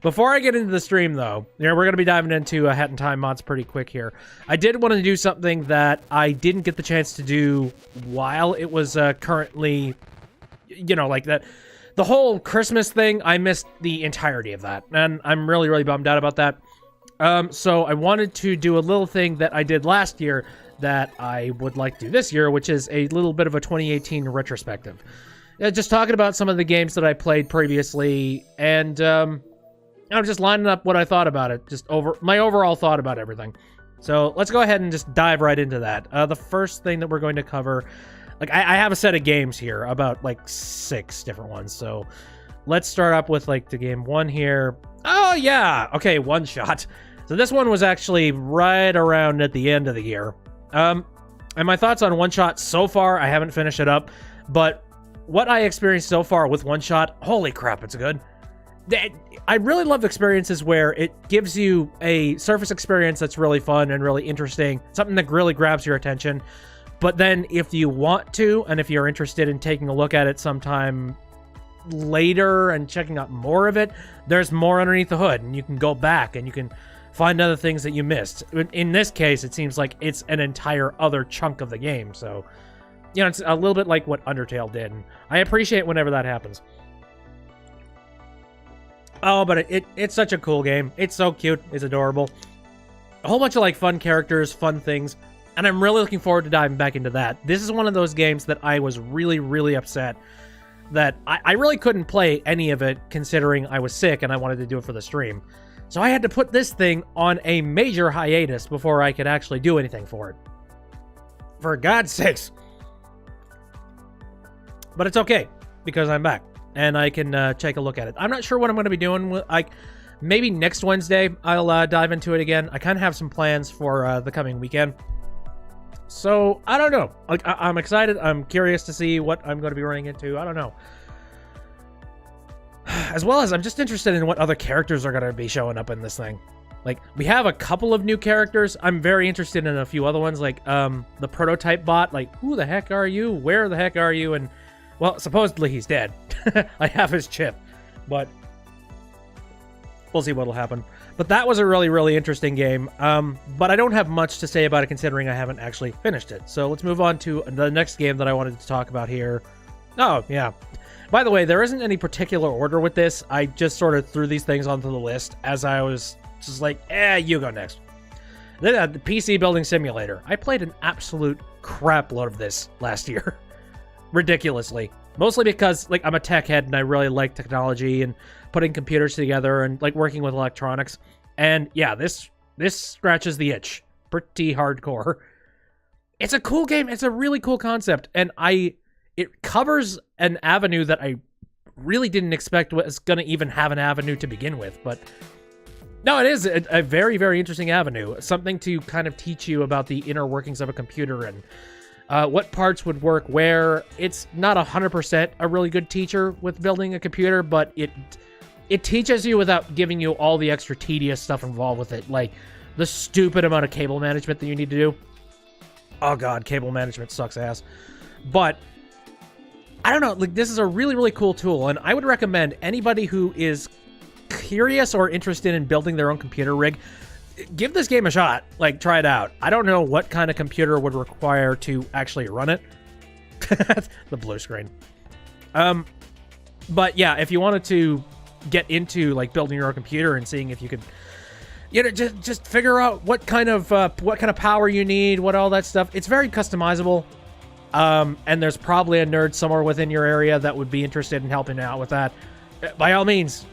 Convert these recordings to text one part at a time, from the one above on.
Before I get into the stream, though, we're going to be diving into Hat in Time mods pretty quick here. I did want to do something that I didn't get the chance to do while it was currently, like that. The whole Christmas thing, I missed the entirety of that, and I'm really, really bummed out about that. So I wanted to do a little thing that I did last year that I would like to do this year, which is a little bit of a 2018 retrospective. Just talking about some of the games that I played previously, and I'm just lining up what I thought about it, my overall thought about everything. So let's go ahead and just dive right into that. The first thing that we're going to cover, I have a set of games here, about 6 different ones. So let's start up with the game 1 here. Oh yeah, okay, One Shot. So this one was actually right around at the end of the year. And my thoughts on One Shot so far, I haven't finished it up, but what I experienced so far with One Shot, holy crap, it's good. I really love experiences where it gives you a surface experience that's really fun and really interesting, something that really grabs your attention. But then if you want to, and if you're interested in taking a look at it sometime later and checking out more of it, there's more underneath the hood, and you can go back and you can find other things that you missed. In this case, it seems like it's an entire other chunk of the game, so it's a little bit like what Undertale did, and I appreciate whenever that happens. Oh, but it's such a cool game. It's so cute. It's adorable. A whole bunch of fun characters, fun things, and I'm really looking forward to diving back into that. This is one of those games that I was really, really upset that I really couldn't play any of it, considering I was sick and I wanted to do it for the stream. So I had to put this thing on a major hiatus before I could actually do anything for it. For God's sakes. But it's okay, because I'm back, and I can take a look at it. I'm not sure what I'm going to be doing. Maybe next Wednesday I'll dive into it again. I kind of have some plans for the coming weekend. So, I don't know. I'm excited. I'm curious to see what I'm going to be running into. I don't know. As well as I'm just interested in what other characters are going to be showing up in this thing. We have a couple of new characters. I'm very interested in a few other ones, the prototype bot. Who the heck are you? Where the heck are you? And, well, supposedly he's dead. I have his chip, but we'll see what'll happen. But that was a really, really interesting game. But I don't have much to say about it, considering I haven't actually finished it. So let's move on to the next game that I wanted to talk about here. Oh, yeah. By the way, there isn't any particular order with this. I just sort of threw these things onto the list as I was just you go next. Then the PC Building Simulator. I played an absolute crap load of this last year. Ridiculously. Mostly because, I'm a tech head and I really like technology and putting computers together and, working with electronics. And, yeah, this scratches the itch. Pretty hardcore. It's a cool game. It's a really cool concept. And it covers an avenue that I really didn't expect was going to even have an avenue to begin with. But, no, it is a very, very interesting avenue. Something to kind of teach you about the inner workings of a computer and what parts would work where. It's not 100% a really good teacher with building a computer, but it teaches you without giving you all the extra tedious stuff involved with it, like the stupid amount of cable management that you need to do. Oh god, cable management sucks ass. But I don't know, this is a really, really cool tool, and I would recommend anybody who is curious or interested in building their own computer rig, give this game a shot. Try it out. I don't know what kind of computer would require to actually run it. The blue screen. But yeah, if you wanted to get into building your own computer and seeing if you could, just figure out what kind of power you need, what all that stuff. It's very customizable. And there's probably a nerd somewhere within your area that would be interested in helping out with that. By all means,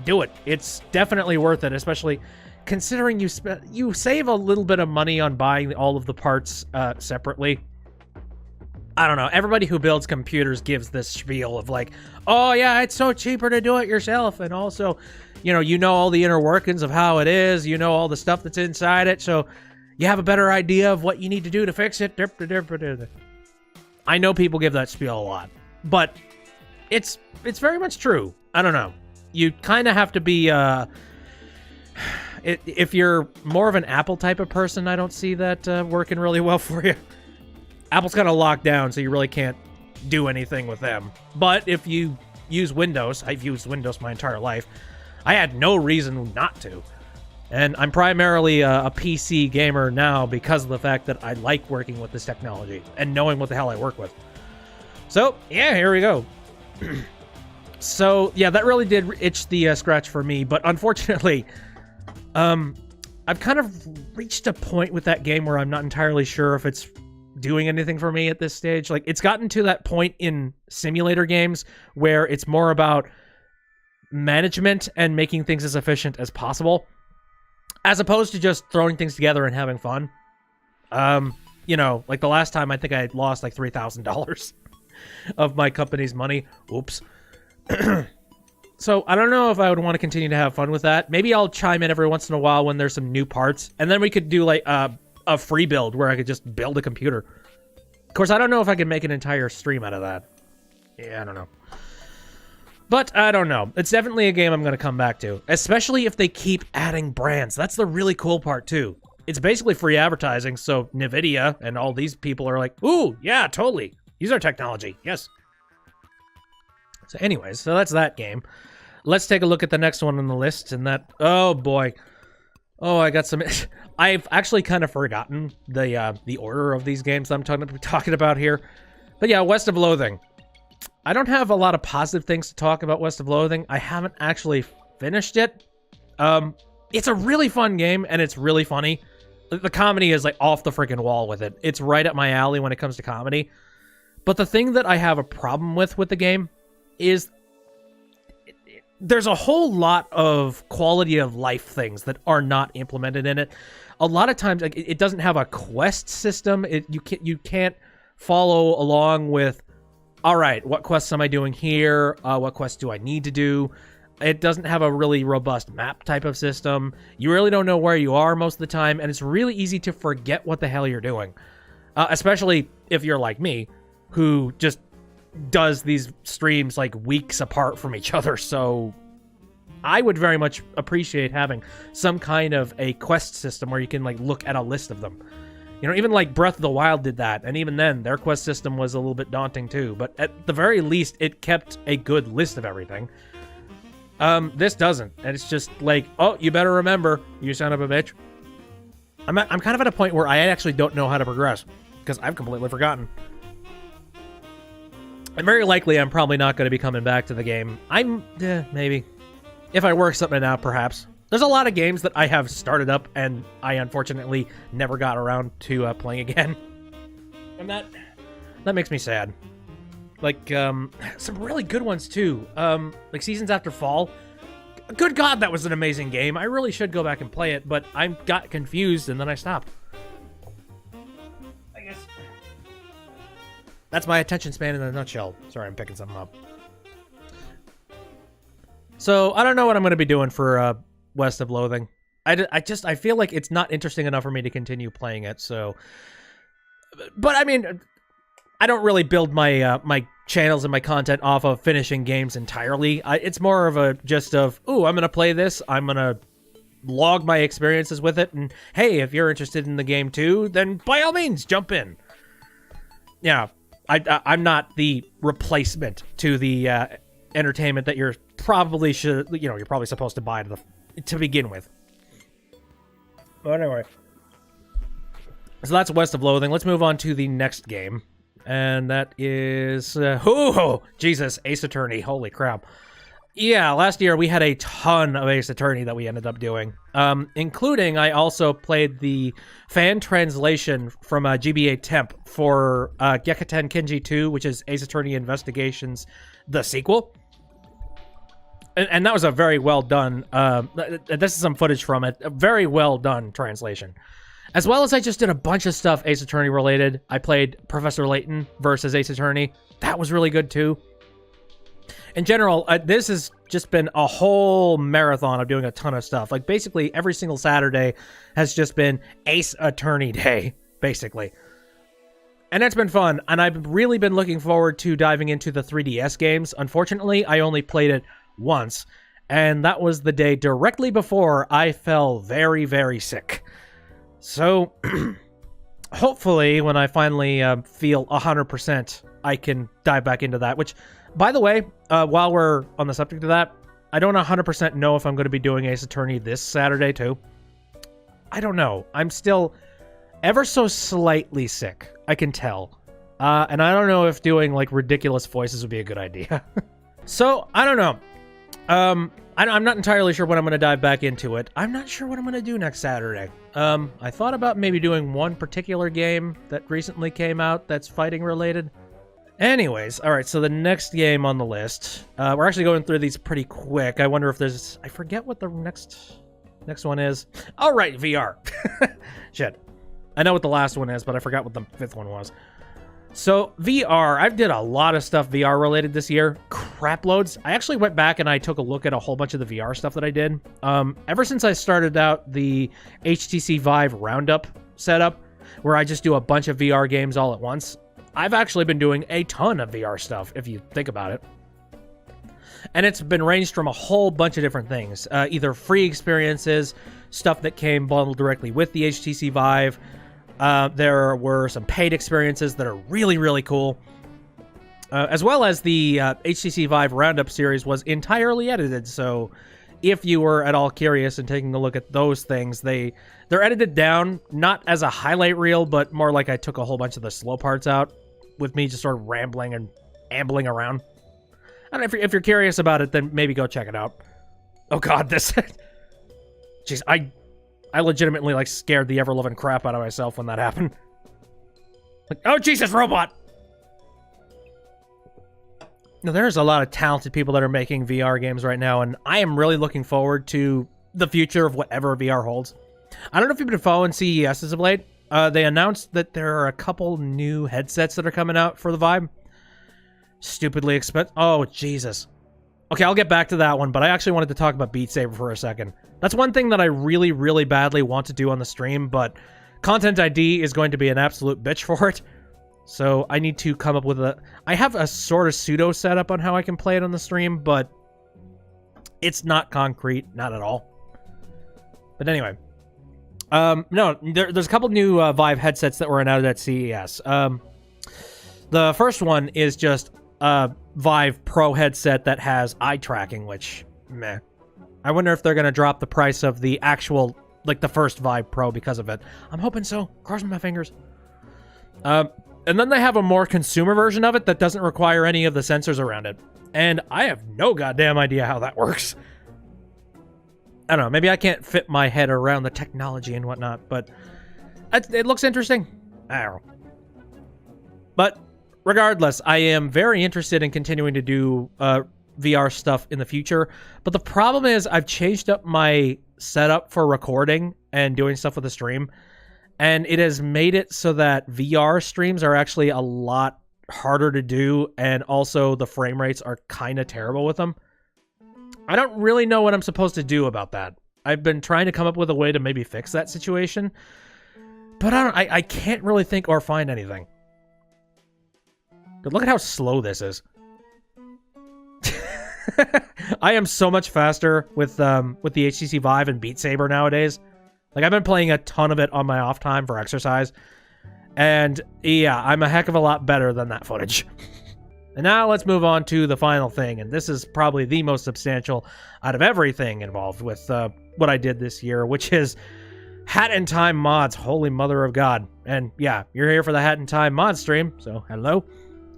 do it. It's definitely worth it, especially considering you save a little bit of money on buying all of the parts separately. I don't know. Everybody who builds computers gives this spiel of oh yeah, it's so cheaper to do it yourself, and also, you know all the inner workings of how it is, all the stuff that's inside it, so you have a better idea of what you need to do to fix it. I know people give that spiel a lot, but it's very much true. I don't know. You kind of have to be if you're more of an Apple type of person, I don't see that working really well for you. Apple's kind of locked down, so you really can't do anything with them. But if you use Windows, I've used Windows my entire life, I had no reason not to. And I'm primarily a PC gamer now because of the fact that I like working with this technology and knowing what the hell I work with. So, yeah, here we go. So, yeah, that really did itch the scratch for me. But unfortunately, I've kind of reached a point with that game where I'm not entirely sure if it's doing anything for me at this stage. Like, it's gotten to that point in simulator games where it's more about management and making things as efficient as possible, as opposed to just throwing things together and having fun. You know, like the last time I think I lost like $3,000 of my company's money. Oops. So I don't know if I would want to continue to have fun with that. Maybe I'll chime in every once in a while when there's some new parts, and then we could do like a free build where I could just build a computer. Of course, I don't know if I could make an entire stream out of that. Yeah, I don't know. But I don't know. It's definitely a game I'm going to come back to, especially if they keep adding brands. That's the really cool part, too. It's basically free advertising, so NVIDIA and all these people are like, ooh, yeah, totally. Use our technology. Yes. So anyways, so that's that game. Let's take a look at the next one on the list, and that... Oh, boy. Oh, I got some... I've actually kind of forgotten the order of these games I'm talking about here. But yeah, West of Loathing. I don't have a lot of positive things to talk about West of Loathing. I haven't actually finished it. It's a really fun game, and it's really funny. The comedy is like off the freaking wall with it. It's right up my alley when it comes to comedy. But the thing that I have a problem with the game is there's a whole lot of quality of life things that are not implemented in it. A lot of times, like, it doesn't have a quest system. You can't follow along with, all right, what quests am I doing here? What quests do I need to do? It doesn't have a really robust map type of system. You really don't know where you are most of the time, and it's really easy to forget what the hell you're doing. Especially if you're like me, who just does these streams like weeks apart from each other. So I would very much appreciate having some kind of a quest system where you can like look at a list of them. You know, even like Breath of the Wild did that, and even then, their quest system was a little bit daunting too, but at the very least, it kept a good list of everything. This doesn't, and it's just like, oh, you better remember, you son of a bitch. I'm kind of at a point where I actually don't know how to progress, because I've completely forgotten. And very likely, I'm probably not going to be coming back to the game. Maybe. If I work something out, perhaps. There's a lot of games that I have started up, and I unfortunately never got around to playing again. And that makes me sad. Like, some really good ones, too. Like Seasons After Fall. Good God, that was an amazing game. I really should go back and play it, but I got confused, and then I stopped. I guess that's my attention span in a nutshell. Sorry, I'm picking something up. So, I don't know what I'm going to be doing for West of Loathing. I feel like it's not interesting enough for me to continue playing it, so... But, I mean, I don't really build my my channels and my content off of finishing games entirely. It's more of a just of, ooh, I'm going to play this, I'm going to log my experiences with it, and hey, if you're interested in the game too, then by all means, jump in. Yeah, I'm not the replacement to the entertainment that you're probably you're probably supposed to buy to begin with. But anyway, so that's West of Loathing. Let's move on to the next game, and that is Jesus, Ace Attorney. Holy crap! Yeah, last year we had a ton of Ace Attorney that we ended up doing, including I also played the fan translation from GBA Temp for Gekuten Kenji 2, which is Ace Attorney Investigations, the sequel. And that was a very well done, this is some footage from it, a very well done translation. As well as I just did a bunch of stuff Ace Attorney related. I played Professor Layton versus Ace Attorney. That was really good too. In general, this has just been a whole marathon of doing a ton of stuff. Like basically every single Saturday has just been Ace Attorney Day, basically. And that's been fun, and I've really been looking forward to diving into the 3DS games. Unfortunately, I only played it once, and that was the day directly before I fell very, very sick. So, hopefully, when I finally feel 100%, I can dive back into that. Which, by the way, while we're on the subject of that, I don't 100% know if I'm going to be doing Ace Attorney this Saturday, too. I don't know. I'm still ever so slightly sick. I can tell. And I don't know if doing, like, ridiculous voices would be a good idea. So, I don't know. I'm not entirely sure when I'm going to dive back into it. I'm not sure what I'm going to do next Saturday. I thought about maybe doing one particular game that recently came out that's fighting related. Anyways, alright, so the next game on the list. We're actually going through these pretty quick. I wonder if there's... I forget what the next one is. Alright, VR. Shit. I know what the last one is, but I forgot what the 5th one was. So, VR, I've did a lot of stuff VR related this year. Crap loads. I actually went back and I took a look at a whole bunch of the VR stuff that I did. Ever since I started out the HTC Vive Roundup setup, where I just do a bunch of VR games all at once, I've actually been doing a ton of VR stuff, if you think about it. And it's been ranged from a whole bunch of different things. Either free experiences, stuff that came bundled directly with the HTC Vive. There were some paid experiences that are really, really cool. As well as the HTC Vive Roundup series was entirely edited, so if you were at all curious and taking a look at those things, they're edited down, not as a highlight reel, but more like I took a whole bunch of the slow parts out, with me just sort of rambling and ambling around. I don't know, if you're curious about it, then maybe go check it out. Oh god, this... Jeez, I legitimately, like, scared the ever-loving crap out of myself when that happened. Like, oh, Jesus, robot! Now, there's a lot of talented people that are making VR games right now, and I am really looking forward to the future of whatever VR holds. I don't know if you've been following CES as of late. They announced that there are a couple new headsets that are coming out for the Vive. Stupidly expensive. Oh, Jesus. Okay, I'll get back to that one, but I actually wanted to talk about Beat Saber for a second. That's one thing that I really, really badly want to do on the stream, but Content ID is going to be an absolute bitch for it. So I need to come up with a... I have a sort of pseudo setup on how I can play it on the stream, but it's not concrete, not at all. But anyway. No, there's a couple new Vive headsets that were announced at CES. The first one is just a Vive Pro headset that has eye tracking, which, meh. I wonder if they're going to drop the price of the actual, like, the first Vive Pro because of it. I'm hoping so. Crossing my fingers. And then they have a more consumer version of it that doesn't require any of the sensors around it. And I have no goddamn idea how that works. I don't know. Maybe I can't fit my head around the technology and whatnot, but it looks interesting. I don't know. But regardless, I am very interested in continuing to do VR stuff in the future. But the problem is I've changed up my setup for recording and doing stuff with the stream. And it has made it so that VR streams are actually a lot harder to do. And also the frame rates are kind of terrible with them. I don't really know what I'm supposed to do about that. I've been trying to come up with a way to maybe fix that situation. But I can't really think or find anything. But look at how slow this is. I am so much faster with the HTC Vive and Beat Saber nowadays. Like, I've been playing a ton of it on my off time for exercise. And yeah, I'm a heck of a lot better than that footage. And now let's move on to the final thing. And this is probably the most substantial out of everything involved with what I did this year, which is Hat in Time mods. Holy mother of God. And yeah, you're here for the Hat in Time mod stream. So hello.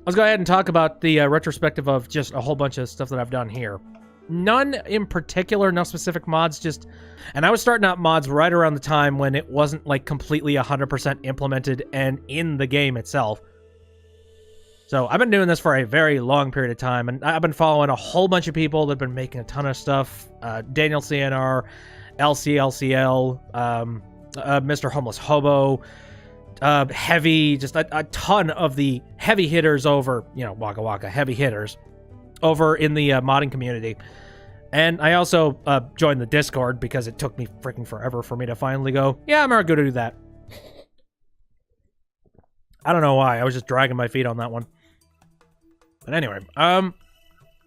Let's go ahead and talk about the retrospective of just a whole bunch of stuff that I've done here. None in particular, no specific mods, just... And I was starting out mods right around the time when it wasn't, like, completely 100% implemented and in the game itself. So I've been doing this for a very long period of time, and I've been following a whole bunch of people that have been making a ton of stuff. Daniel CNR, LCLCL, Mr. Homeless Hobo, Heavy, just a ton of the heavy hitters over, you know, Waka Waka, heavy hitters, over in the modding community. And I also joined the Discord because it took me freaking forever for me to finally go, yeah, I'm alright, go to do that. I don't know why, I was just dragging my feet on that one. But anyway,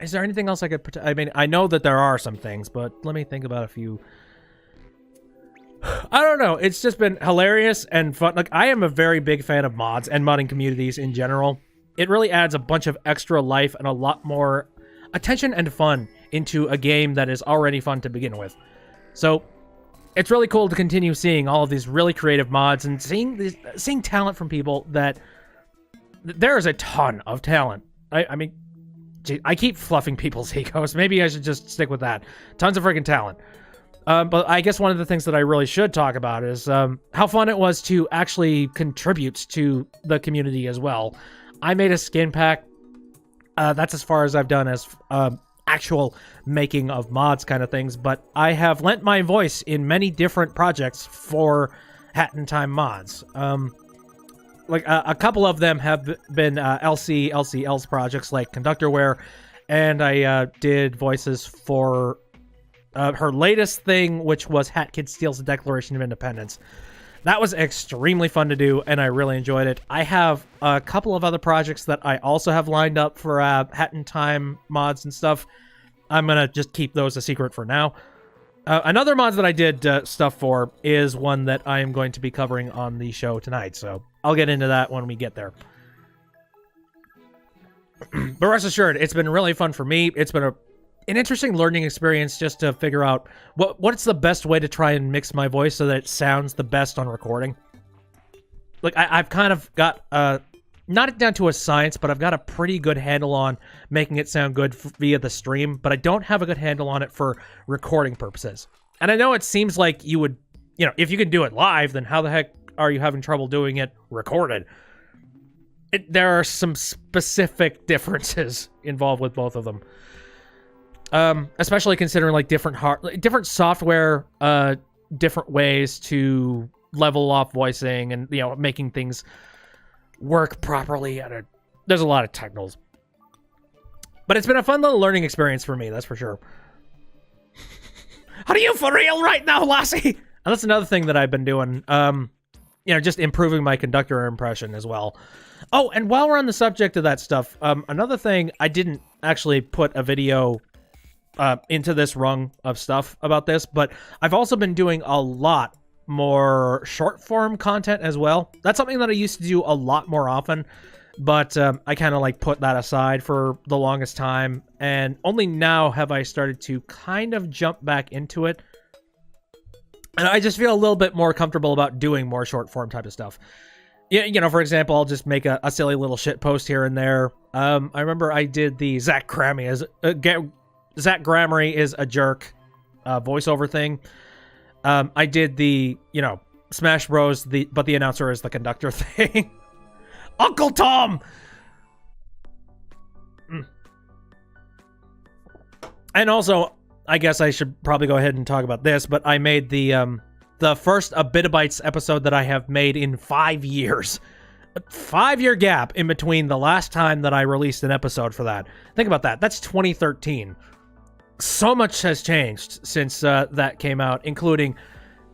is there anything else I could... I mean, I know that there are some things, but let me think about a few... I don't know. It's just been hilarious and fun. Like, I am a very big fan of mods and modding communities in general. It really adds a bunch of extra life and a lot more attention and fun into a game that is already fun to begin with. So it's really cool to continue seeing all of these really creative mods and seeing talent from people that there is a ton of talent. I mean, gee, I keep fluffing people's egos. Maybe I should just stick with that. Tons of freaking talent. But I guess one of the things that I really should talk about is how fun it was to actually contribute to the community as well. I made a skin pack. That's as far as I've done as actual making of mods kind of things, but I have lent my voice in many different projects for Hat in Time mods. Like a couple of them have been LCL's projects like Conductorware, and I did voices for her latest thing, which was Hat Kid Steals the Declaration of Independence. That was extremely fun to do, and I really enjoyed it. I have a couple of other projects that I also have lined up for Hat in Time mods and stuff. I'm going to just keep those a secret for now. Another mods that I did stuff for is one that I am going to be covering on the show tonight, so I'll get into that when we get there. But rest assured, it's been really fun for me. It's been an interesting learning experience just to figure out what's the best way to try and mix my voice so that it sounds the best on recording. Like, I've kind of got, not down to a science, but I've got a pretty good handle on making it sound good via the stream, but I don't have a good handle on it for recording purposes. And I know it seems like you would, if you can do it live, then how the heck are you having trouble doing it recorded? There are some specific differences involved with both of them. Especially considering like different software, different ways to level off voicing and, making things work properly. There's a lot of technicals, but it's been a fun little learning experience for me. That's for sure. Are you for real right now, Lassie? And that's another thing that I've been doing. Just improving my conductor impression as well. Oh, and while we're on the subject of that stuff, another thing, I didn't actually put a video into this rung of stuff about this, but I've also been doing a lot more short form content as well. That's something that I used to do a lot more often, but I kind of like put that aside for the longest time, and only now have I started to kind of jump back into it. And I just feel a little bit more comfortable about doing more short form type of stuff. For example, I'll just make a silly little shit post here and there. I remember I did the Zach Grammary is a jerk voiceover thing. I did the, Smash Bros, but the announcer is the conductor thing. Uncle Tom! And also, I guess I should probably go ahead and talk about this, but I made the first A Bit of Bytes episode that I have made in 5 years. A 5-year gap in between the last time that I released an episode for that. Think about that. That's 2013. So much has changed since that came out, including,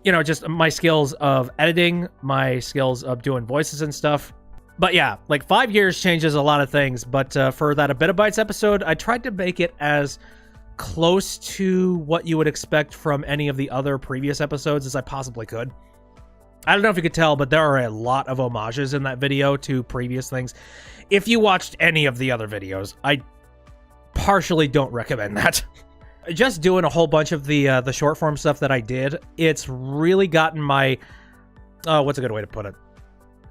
just my skills of editing, my skills of doing voices and stuff. But yeah, like 5 years changes a lot of things. But for that A Bit of Bytes episode, I tried to make it as close to what you would expect from any of the other previous episodes as I possibly could. I don't know if you could tell, but there are a lot of homages in that video to previous things. If you watched any of the other videos, I partially don't recommend that. Just doing a whole bunch of the short form stuff that I did, it's really gotten my, what's a good way to put it?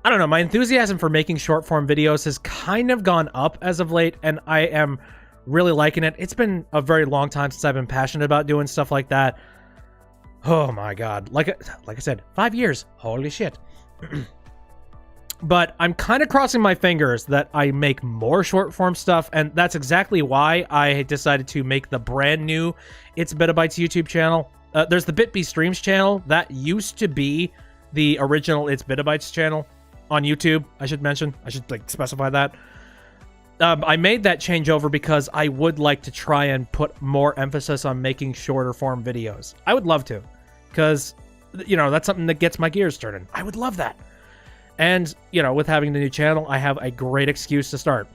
I don't know, my enthusiasm for making short form videos has kind of gone up as of late, and I am really liking it. It's been a very long time since I've been passionate about doing stuff like that. Oh my god. Like I said, 5 years. Holy shit. But I'm kind of crossing my fingers that I make more short form stuff, and that's exactly why I decided to make the brand new It's Bit of Bytes YouTube channel. There's the BitB Streams channel. That used to be the original It's Bit of Bytes channel on YouTube, I should mention. I should specify that. I made that changeover because I would like to try and put more emphasis on making shorter form videos. I would love to, because, that's something that gets my gears turning. I would love that. And, with having the new channel, I have a great excuse to start.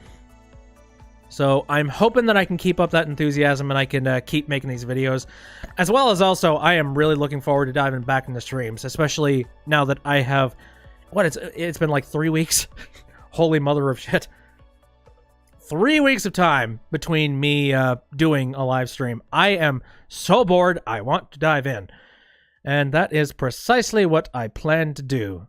So I'm hoping that I can keep up that enthusiasm and I can keep making these videos. As well as also, I am really looking forward to diving back into streams, especially now that I have, it's been like 3 weeks? Holy mother of shit. 3 weeks of time between me doing a live stream. I am so bored, I want to dive in. And that is precisely what I plan to do.